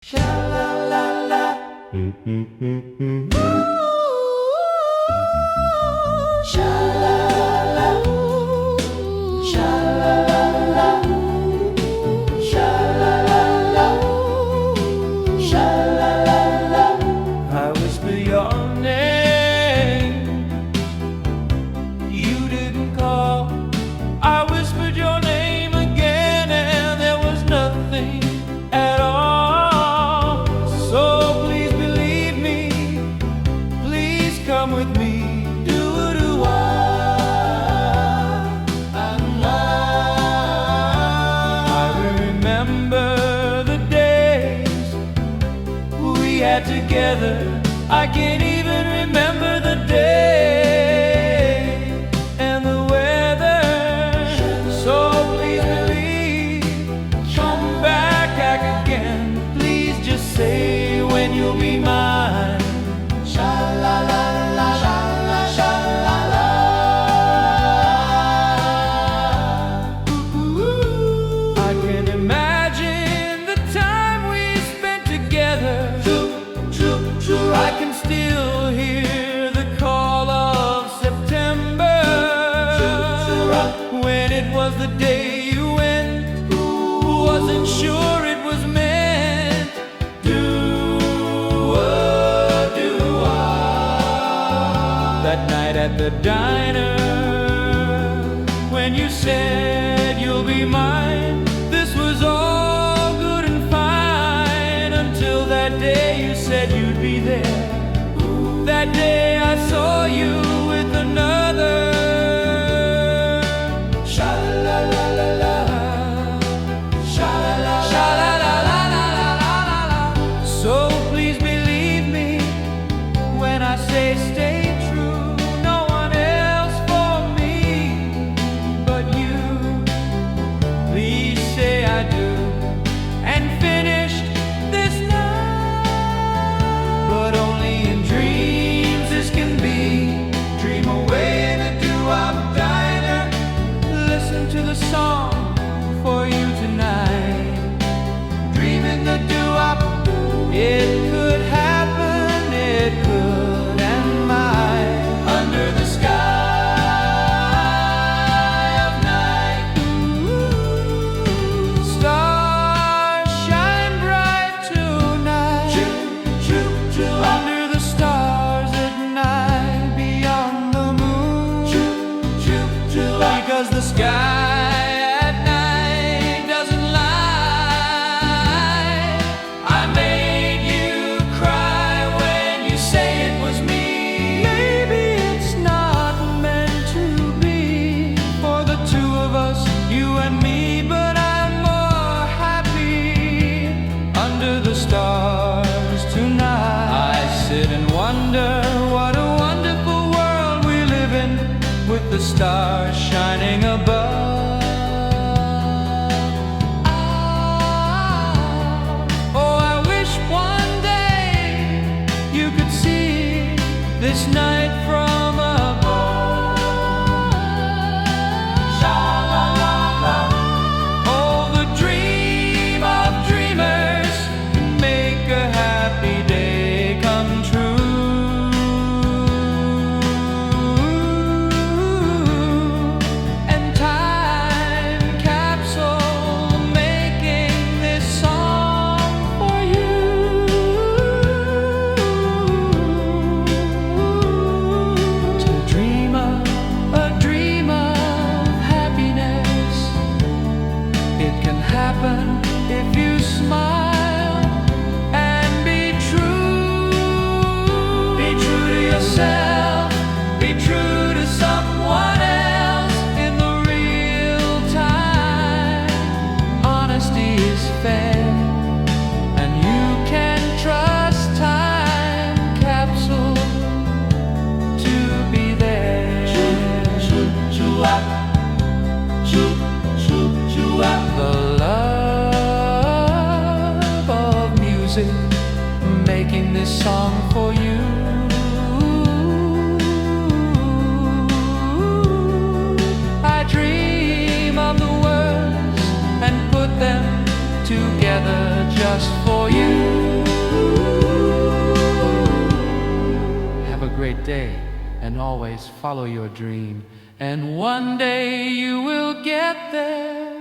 Sha la la la. Sha la la. Sha la la. Sha la la. Sha la la. I whisper your name. You didn't call. I whispered your name again, and there was nothing at all. So please believe me, please come with me. Doo-Wop. I remember the days we had together. I can't even remember the day and the weather. So please believe, come back again. Please just say when you'll be mine. Sha la la la la la, sha la la. I can imagine the time we spent together. I can still hear the call of September, when it was the day you went. Wasn't sure it was meant. Do-wop, do-wop. That night at the diner, when you said you'll be mine, this was all good and fine, until that day you said you'd be there. That day I saw you with another. Sha la la la la. Sha la la la la la la la la. So please believe me when I say stay true. No one else for me but you. Please say I do. And finished this night, but only in dreams this can be. Dream away in a doo-wop diner. Listen to the song for you tonight. Dream in the doo-wop. It could happen, it could, and might. Under the sky of night, stars shine bright tonight. Under the stars at night, beyond the moon. Because the sky at night doesn't lie. I made you cry when you say it was me. Maybe it's not meant to be for the two of us, you and me, but I'm more happy under the stars tonight. I sit and wonder what a wonderful world we live in, with the stars shining above. Oh, I wish one day you could see this night from above. Sha la la la. Oh, the dream of dreamers can make a happy day come true. And time capsule making this song for you. To dream of a dream of happiness. It can happen if you smile and be true. Be true to yourself, be true to someone else in the real time. Honesty is fair, and you can trust time capsule to be there. The love of music, making this song for you. I dream of the words and put them together just for you. day and always follow your dream. And one day you will get there.